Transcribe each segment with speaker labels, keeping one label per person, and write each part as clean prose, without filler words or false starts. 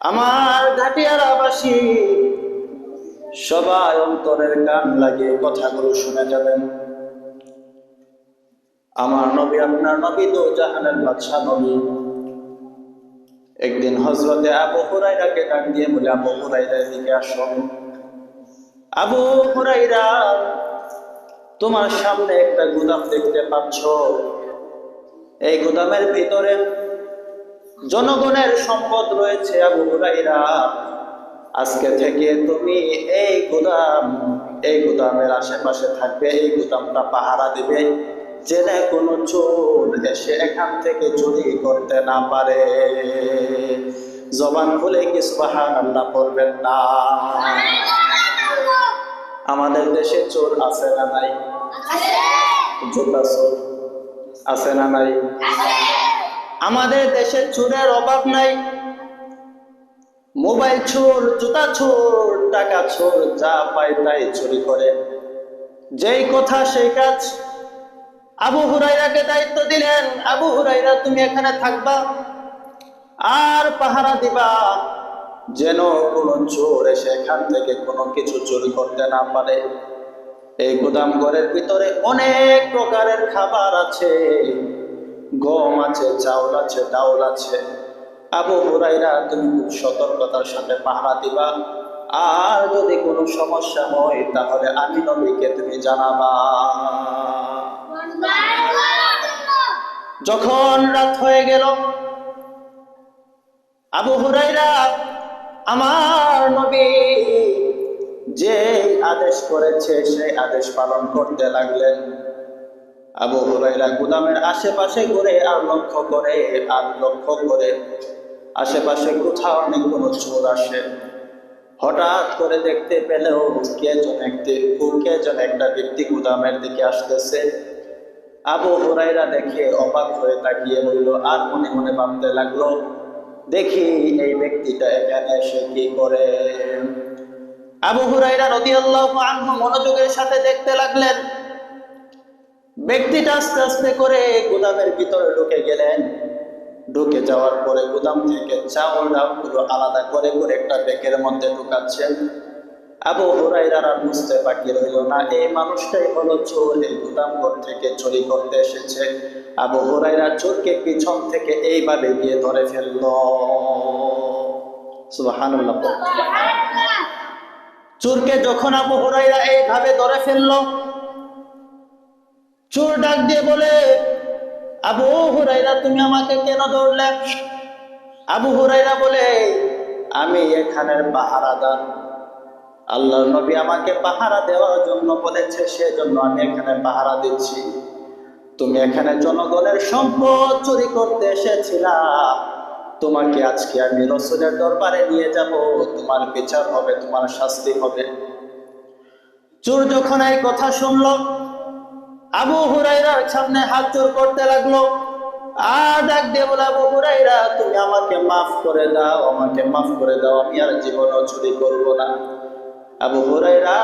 Speaker 1: আমার ঘাটিয়ারাবাসী সবাই অন্তরের কান লাগিয়ে কথাগুলো শুনে যাবেন। আমার নবী, আপনার নবী, তো জাহানের বাদশা নবী, একদিন হযরতে আবু হুরায়রাকে ডাক দিয়ে বলে, আবু হুরায়রা এদিকে আসো। আবু হুরায়রা, তোমার সামনে একটা গুদাম দেখতে পাচ্ছ। এই গুদামের ভিতরে জনগণের সম্পদ রয়েছে। আবু হুরায়রা, আজকে থেকে তুমি এই গুদামের আশেপাশে থাকবে, এই গুদামটা পাহারা দিবে, যেন কোনো চোর এসে এখান থেকে চুরি করতে না পারে। জবান খুলে কি সুবহানাল্লাহ পড়বেন না? আমাদের দেশে চোর আছে না নাই? জুতা চোর আছে না নাই? আমাদের দেশে চোরের অভাব নাই। মোবাইল চোর, জুতা চোর, টাকা চোর, যা পায় তাই চুরি করে। যেই কথা সেই কাজ। আবু হুরায়রাকে দায়িত্ব দিলেন, আবু হুরায়রা তুমি এখানে থাকবা আর পাহারা দিবা, যেন কোনো চোর এসে এখান থেকে কোনো কিছু চুরি করতে না পারে। এই গুদাম ঘরের ভিতরে অনেক প্রকারের খাবার আছে, গম আছে, চাউল আছে, ডাউল আছে। আবু হুরায়রা তুমি খুব সতর্কতার সাথে পাহারা দিবা, আর যদি কোনো সমস্যা হয় তাহলে আমি নবীকে তুমি জানাবা। যখন রাত হয়ে গেল, আবু হুরায়রা আমার নবী যে আদেশ করেছে সেই আদেশ পালন করতে লাগলেন। আবু হুরায়রা গুদামের আশেপাশে ঘুরে আর লক্ষ্য করে আশেপাশে কোথাও নেই কোনো চোর আসে। হঠাৎ করে দেখতে পেলেও কে যেন একটা ব্যক্তি গুদামের দিকে আসতেছে। আবু হুরায়রা দেখে অবাক হয়ে তাকিয়ে রইল, আর মনে মনে ভাবতে লাগলো, দেখি এই ব্যক্তিটা এখানে এসে কি করে। আবু হুরায়রা রাদিয়াল্লাহু আনহু মনোযোগের সাথে দেখতে লাগলেন। ব্যক্তিটা আস্তে আস্তে করে গুদামের ভিতরে ঢুকে গেলেন। ঢুকে যাওয়ার পরে গুদাম থেকে চাউল ডাউলগুলো আলাদা করে করে একটা ব্যাগের মধ্যে ঢুকাচ্ছেন। আবু হুরায়রা আর বুঝতে বাকি রইল না, এই মানুষটাই হলো চোর, এই গুদাম ঘর থেকে চুরি করতে এসেছে। আবু হুরায়রা চোরকে পিছন থেকে এইভাবে গিয়ে ধরে ফেলল। সুবহানাল্লাহ। চোরকে যখন আবু হুরায়রা এইভাবে ধরে ফেলল, চোর ডাক দিয়ে বলে, আবু হুরায়রা তুমি আমাকে কেন ধরলে? আবু হুরায়রা বলে, আমি এখানের পাহারাদার। আল্লাহর নবী আমাকে পাহারা দেওয়ার জন্য বলেছে, সেজন্য আমি এখানে পাহারা দিচ্ছি। তুমি এখানে জনগণের সম্পদ চুরি করতে এসেছিলা, তোমাকে আজকে আমি রাসূলের দরবারে নিয়ে যাব, তোমার বিচার হবে, তোমার শাস্তি হবে। চোর যখন এই কথা শুনলো, আবু হুরায়রার সামনে হাত জোড় করতে লাগলো, আর ডাক দিয়ে বলে, আবু হুরায়রা তুমি আমাকে মাফ করে দাও, আমাকে মাফ করে দাও, আমি আর জীবনও চুরি করব না। আবু হুরায়রা,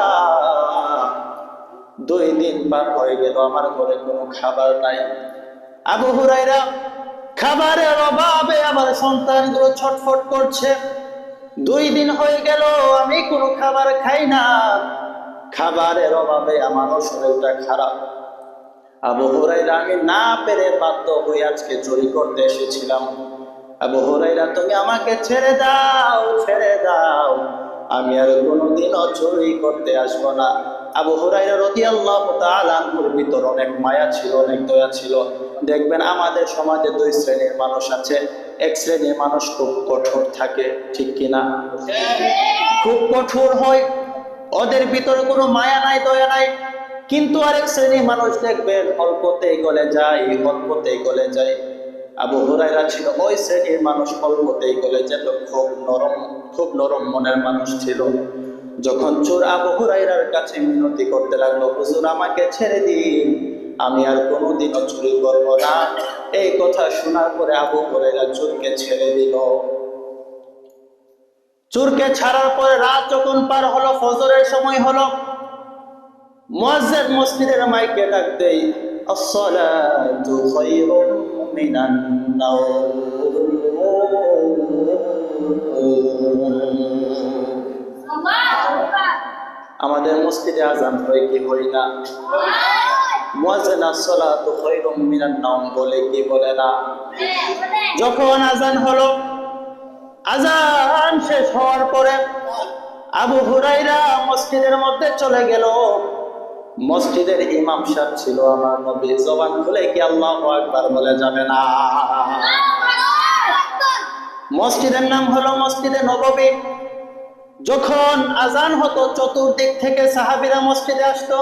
Speaker 1: 2 দিন পার হয়ে গেল, আমার ঘরে কোনো খাবার নাই। আবু হুরায়রা, খাবারের অভাবে আমার সন্তানগুলো ছটফট করছে। 2 দিন হয়ে গেল আমি কোনো খাবার খাই না, খাবারের অভাবে আমারও শরীরটা খারাপ। আবু হুরায়রা, আমি না পেরে বাধ্য হয়ে আজকে চুরি করতে এসেছিলাম। আবু হুরায়রা তুমি আমাকে ছেড়ে দাও, ছেড়ে দাও, আমি আর কোনোদিনও চুরি করতে আসবো না। আবু হুরায়রা রাদিয়াল্লাহু তাআলা আনহুর ভিতর অনেক মায়া ছিল, অনেক দয়া ছিল। দেখবেন আমাদের সমাজে 2 শ্রেণীর মানুষ আছে। এক শ্রেণীর মানুষ খুব কঠোর থাকে, ঠিক কিনা? খুব কঠোর হয়, ওদের ভিতরে কোনো মায়া নাই, দয়া নাই। কিন্তু আরেক শ্রেণীর মানুষ দেখবেন অল্পতেই গলে যায়, অল্পতেই গলে যায়। আবু হুরায়রা ছিল ওই শ্রেণীর মানুষ, অল্পতেই গলে যেত, খুব নরম মনের মানুষ ছিল। যখন চোর আবু হুরায়রার কাছে মিনতি করতে লাগলো, হুজুর আমাকে ছেড়ে দিন, আমি আর কোনোদিনও চুরি করবো না, এই কথা শোনার পরে আবু হুরায়রা চোরকে ছেড়ে দিল। চোরকে ছাড়ার পরে রাত যখন পার হলো, ফজরের সময় হলো, মুয়াজ্জিন মসজিদের মাইকে ডাক দেই, আসসালাতু খায়রুম মিনান নাওম। আমাদের মসজিদে আজান হয় কি হয় না? মুয়াজ্জিন as-সালাতু খায়রুম মিনান নাওম বলে কি বলে না? যখন আজান হলো, আজান শেষ হওয়ার পরে আবু হুরায়রা মসজিদের মধ্যে চলে গেল। মসজিদের ইমাম সাহেব ছিল আমার নবী, জবান খুলে কি আল্লাহু আকবার বলে যাবে না? মসজিদের নাম হলো মসজিদে নববী। যখন আজান হতো চতুর্দিক থেকে সাহাবীরা মসজিদে আসতো।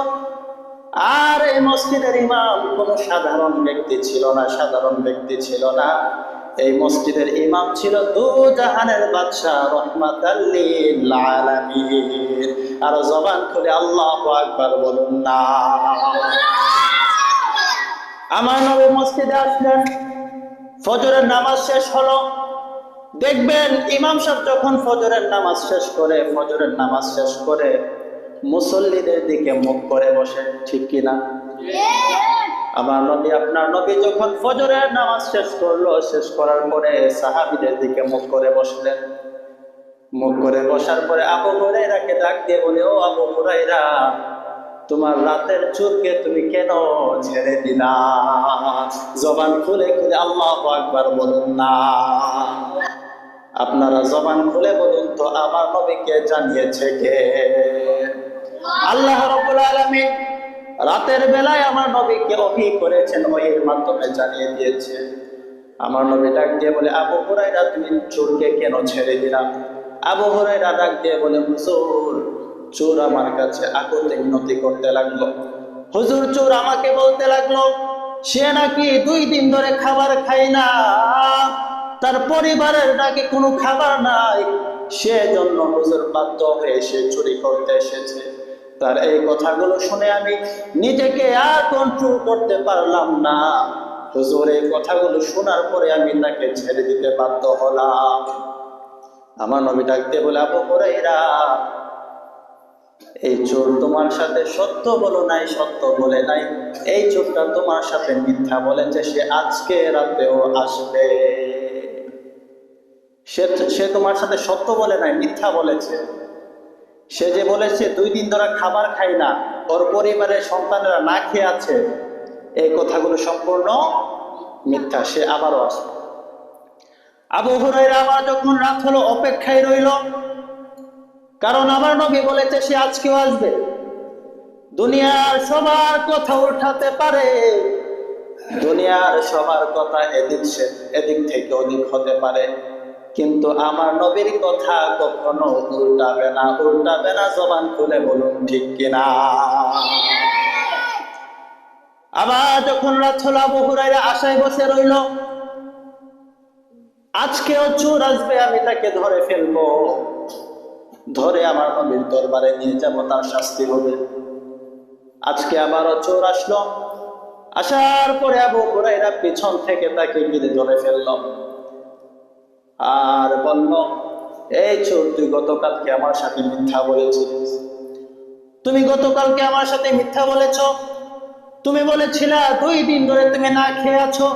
Speaker 1: আর এই মসজিদের ইমাম কোন সাধারণ ব্যক্তি ছিল না, সাধারণ ব্যক্তি ছিল না। এই মসজিদের ইমাম ছিল দু জাহানের বাদশা রাহমাতাল লিল আলামিন। আর জবান খুলে আল্লাহু আকবার বলুন না। আমার নবী মসজিদে আসলেন, ফজরের নামাজ শেষ হলো। দেখবেন ইমাম সাহেব যখন ফজরের নামাজ শেষ করে মুসল্লিদের দিকে মুখ করে বসে, ঠিক কিনা? আমার নবী, আপনার নবী যখন ফজরের নামাজ শেষ করার পরে সাহাবীদের দিকে মুখ করে বসলেন। মুখ করে বসার পরে আবু হুরায়রাকে ডাক দিয়ে বলে, ও আবু হুরায়রা, তোমার রাতের চুলকে তুমি কেন ছেড়ে দিলা? জবান খুলে খুলে আল্লাহু আকবার বলুন না। আপনারা জবান খুলে বলুন তো, আমার নবীকে জানিয়েছে কে? আল্লাহ রাব্বুল আলামিন রাতের বেলায় আমার নবীকে ওহী করেছেন, ওহীর মাধ্যমে জানিয়ে দিয়েছে। আমার নবী ডাক দিয়ে বলে, আবু হুরায়রা, তুমি চোরকে কেন ছেড়ে দিলা? আবু হুরায়রা ডাক দিয়ে বলে, হুজুর, চোর আমার কাছে আকুতি মিনতি করতে লাগলো। হুজুর, চোর আমাকে বলতে লাগলো সে নাকি 2 দিন ধরে খাবার খায় না, তার পরিবারের নাকি কোনো খাবার নাই, সেজন্য হুজুর বাধ্য হয়ে সে চুরি করতে এসেছে। তার এই কথাগুলো শুনে আমি নিজেকে আর কন্ট্রোল করতে পারলাম না। হুজুর এই কথাগুলো শোনার পরে আমি তাকে ছেড়ে দিতে বাধ্য হলাম। আমার নবী ডাকতে বলে, আবু হুরায়রা, এই চোর তোমার সাথে সত্য বলে নাই। এই চোরটা তোমার সাথে মিথ্যা বলেছে, সে আজকে রাতেও আসবে। সে তোমার সাথে সত্য বলে নাই, মিথ্যা বলেছে। সে যে বলেছে 2 দিন ধরে খাবার খাই না, ওর পরিবারের সন্তানেরা না খেয়ে আছে, এই কথাগুলো সম্পূর্ণ মিথ্যা। সে আবারও আসবে। আবু হুরায়রা আবার যখন রাত হলো অপেক্ষায় রইল, কারণ আমার নবী বলেছে সে আজকেও আসবে। দুনিয়ার সবার কথা উঠাতে পারে, দুনিয়ার সবার কথা এদিক থেকে ওদিক হতে পারে, কিন্তু আমার নবীর কথা কখনো উল্টাবে না। জবান খুলে বলুন ঠিক কিনা? আবার যখন রাত হলো, আবু হুরায়রা আশায় বসে রইল, আজকেও চোর আসবে, আমি তাকে ধরে ফেলবো, ধরে আমার নবীর দরবারে নিয়ে যাব, তার শাস্তি হবে। আজকে আবারও চোর আসলো। আসার পরে আবু হুরায়রা পিছন থেকে তাকে গিয়ে ধরে ফেলল আর বলল, এই চোর, তুই গতকালকে আমার সাথে মিথ্যা বলেছিলিস। তুমি গতকালকে আমার সাথে মিথ্যা বলেছ। তুমি বলেছিলা 2 দিন ধরে তুমি না খেয়ে আছো।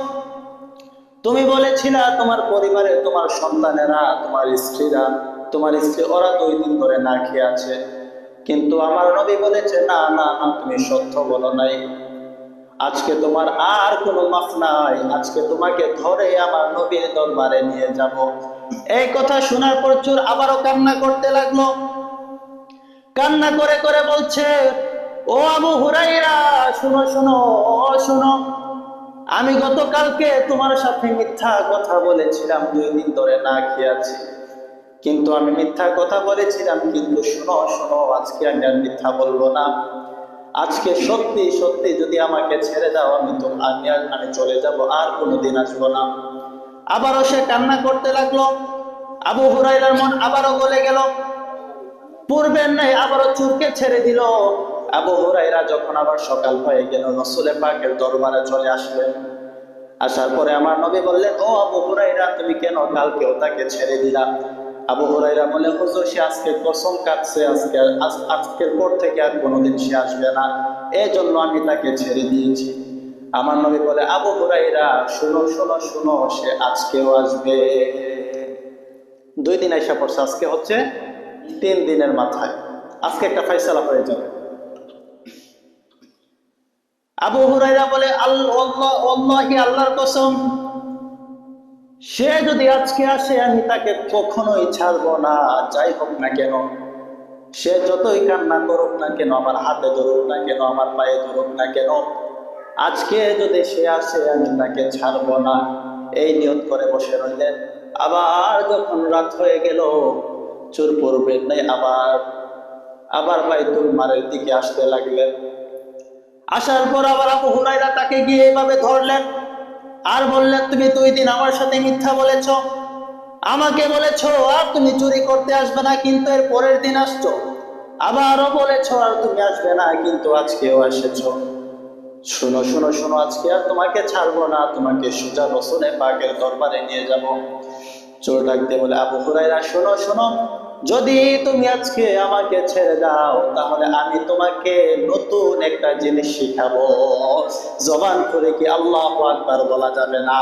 Speaker 1: তুমি বলেছিলা তোমার পরিবারে, তোমার সন্তানেরা, তোমার স্ত্রী ওরা 2 দিন ধরে না খেয়ে আছে। কিন্তু আমার নবী বলেছে, না, তুমি সত্য বলো নাই। আজকে তোমার আর কোনো মাফ নাই। আজকে তোমাকে ধরে আমার নবীর দরবারে নিয়ে যাব। এই কথা শোনার পর চোর আবারও কান্না করতে লাগলো। কান্না করে করে বলছে, ও আবু হুরায়রা, শোনো, আমি গতকালকে তোমার সাথে মিথ্যা কথা বলেছিলাম, 2 দিন ধরে না খেয়ে আছি। কিন্তু আমি মিথ্যা কথা বলেছিলাম, কিন্তু শোনো, আজকে আমি আর মিথ্যা বলবো না। আজকে সত্যি যদি আমাকে ছেড়ে দাও, আমি চলে যাব, আর কোনোদিন আসবো না। আবারও সে কান্না করতে লাগলো। আবু হুরায়রার মন আবারও গলে গেল। পূর্বের নাই আবারও চোরকে ছেড়ে দিল। আবু হুরায়রা যখন আবার সকাল হয়ে গেল, রাসূল পাকের দরবারে চলে আসলেন। আসার পরে আমার নবী বললেন, ও আবু হুরায়রা, তুমি কেন কালকেও তাকে ছেড়ে দিলা? আবু হুরায়রা বলে, হুজুর, সে আজকে কসম কাটছে, আজকের পর থেকে আর কোনোদিন সে আসবে না, এই জন্য আমি তাকে ছেড়ে দিয়েছি। আমার নবী বলে, আবু হুরায়রা, শোনো, সে আজকেও আসবে। 2 দিন আইসা পড়ছে, আজকে হচ্ছে 3 দিনের মাথায়, আজকে একটা ফয়সালা হয়ে যাবে। আবু হুরায়রা বলে আল্লাহি, আল্লাহর কসম, সে যদি আজকে আসে আমি তাকে কখনোই ছাড়বো না, যাই হোক না কেন, সে যতই কান্না করুক না কেন, আমার হাতে ধরুক না কেন, আমার পায়ে ধরুক না কেন, আজকে যদি সে আসে আমি তাকে ছাড়বো না। এই নিয়ত করে বসে রইলেন। আবার যখন রাত হয়ে গেল, চোর পড়বেন নাই, আবার বাইতুল মালের দিকে আসতে লাগলেন। আসার পর আবার আবু হুরায়রা তাকে গিয়ে এভাবে ধরলেন আর বললেন, তুমি 2 দিন আমার সাথে মিথ্যা বলেছ, আমাকে বলেছ আর তুমি চুরি করতে আসবে না, কিন্তু এর পরের দিন আসছো, আবারও বলেছ আর তুমি আসবে না, কিন্তু আজকেও এসেছো। শোনো শোনো শোনো, আজকে আর তোমাকে ছাড়বো না, তোমাকে সোজা রসুলে পাকের দরবারে নিয়ে যাব। চোর ডাকতে বলে, আবু হুরায়রা শোনো শোনো, যদি তুমি আজকে আমাকে ছেড়ে দাও তাহলে আমি তোমাকে নতুন একটা জিনিস শিখাবো, জবান করে কি আল্লাহু আকবার বলা যাবে না।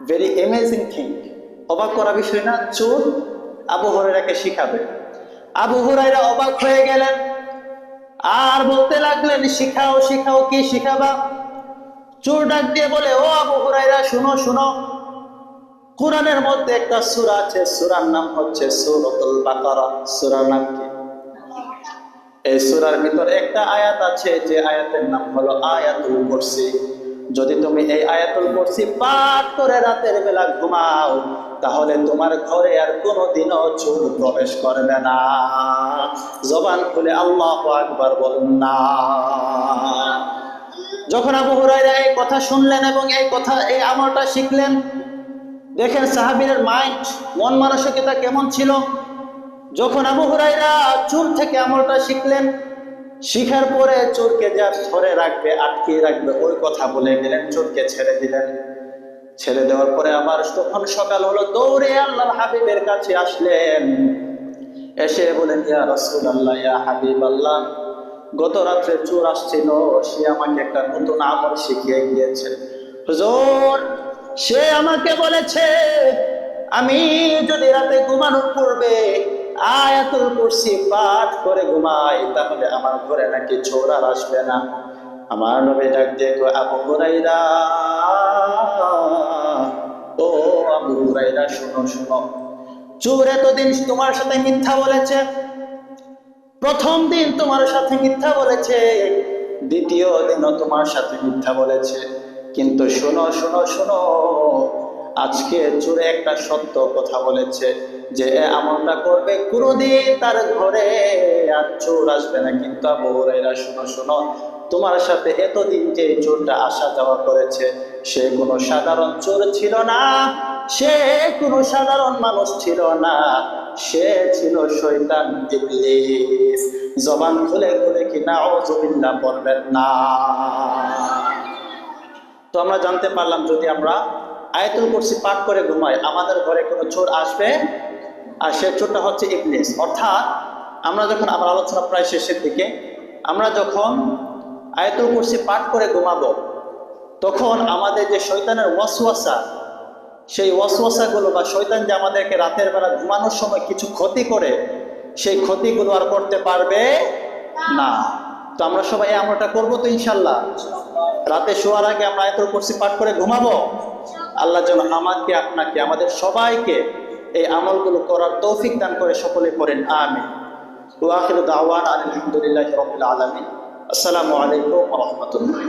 Speaker 1: ভেরি অ্যামেজিং থিং, অবাক করা বিষয় না? চোর আবু হুরায়রাকে শিখাবে। আবু হুরায়রা অবাক হয়ে গেলেন আর বলতে লাগলেন, শিখাও শিখাও, কি শিখাবা? চোর ডাক দিয়ে বলে, ও আবু হুরায়রা শুনো শুনো, কোরআনের মধ্যে একটা সূরা আছে, সূরার নাম হচ্ছে সূরাতুল বাকারা। সূরার নাম কি? এই সূরার ভিতর একটা আয়াত আছে, যে আয়াতের নাম হলো আয়াতুল কুরসি। যদি তুমি এই আয়াতুল কুরসি পাঠ করে রাতের বেলা ঘুমাও তাহলে তোমার ঘরে আর কোনোদিনও চোর প্রবেশ করবে না। জবান খুলে আল্লাহু আকবার বলুন না। যখন আবু হুরায়রা এই কথা শুনলেন এবং এই আমলটা শিখলেন, দেখেন সাহাবীদের মন মানসিকতা কেমন ছিল। যখন আবু হুরায়রা চোর থেকে আমলটা শিখলেন, শিখার পরে চোরকে যা ধরে রাখবে, আটকে রাখবে, ওই কথা বলে গেলেন, চোরকে ছেড়ে দিলেন। ছেড়ে দেওয়ার পরে আবার তখন সকাল হলো, দৌড়ে আল্লাহর হাবিবের কাছে আসলেন। এসে বলেন, ইয়া রাসূলুল্লাহ, ইয়া হাবিবাল্লাহ, গত রাত্রে চোর আসছিল, সে আমাকে একটা নতুন আমল শিখিয়ে গিয়েছে। হুজুর, সে আমাকে বলেছে আমি যদি রাতে ঘুমানোর পূর্বে আয়াতুল কুরসি পাঠ করে ঘুমাই তাহলে আমার ঘরে নাকি চোর আর আসবে না। আমার নবী ডাক দিয়ে কয়, আবু হুরায়রা, ও আবু হুরায়রা, শুনো শুনো, চোর এতদিন তোমার সাথে মিথ্যা বলেছে, প্রথম দিন তোমার সাথে মিথ্যা বলেছে, দ্বিতীয় দিনও তোমার সাথে মিথ্যা বলেছে, কিন্তু শোনো শোনো শোনো, আজকে চোরে একটা সত্য কথা বলেছে যে আমলটা করবে কোনোদিন তার ঘরে আর চোর আসবে না। কিন্তু আবু হুরায়রা, শোনো শোনো, তোমার সাথে এতদিন যে চোরটা আসা যাওয়া করেছে সে কোনো সাধারণ চোর ছিল না, সে কোনো সাধারণ মানুষ ছিল না, সে ছিল শয়তান, ইবলিস। জবান খুলে খুলে কি নাউযুবিল্লাহ বলবেন না? তো আমরা জানতে পারলাম, যদি আমরা আয়াতুল কুরসি পাঠ করে ঘুমাই আমাদের ঘরে কোনো চোর আসবে, আর সে চোরটা হচ্ছে ইবলিস। অর্থাৎ আমরা যখন, আমার আলোচনা প্রায় শেষের দিকে, আমরা যখন আয়াতুল কুরসি পাঠ করে ঘুমাবো তখন আমাদের যে শয়তানের ওয়াসওয়াসা, সেই ওয়াসওয়াসাগুলো বা শয়তান যে আমাদেরকে রাতের বেলা ঘুমানোর সময় কিছু ক্ষতি করে, সেই ক্ষতিগুলো আর করতে পারবে না। তো আমরা সবাই এই আমলটা করবো তো ইনশাল্লাহ। রাতে শোয়ার আগে আমরা আয়াতুল কুরসি পাঠ করে ঘুমাবো। আল্লাহ যেন আমাকে, আপনাকে, আমাদের সবাইকে এই আমলগুলো করার তৌফিক দান করে, সকলে করেন আমিন। ওয়া আখিরু দাওয়ানা আলহামদুলিল্লাহি রাব্বিল আলামিন। আসসালামু আলাইকুম ওয়া রাহমাতুল্লাহ।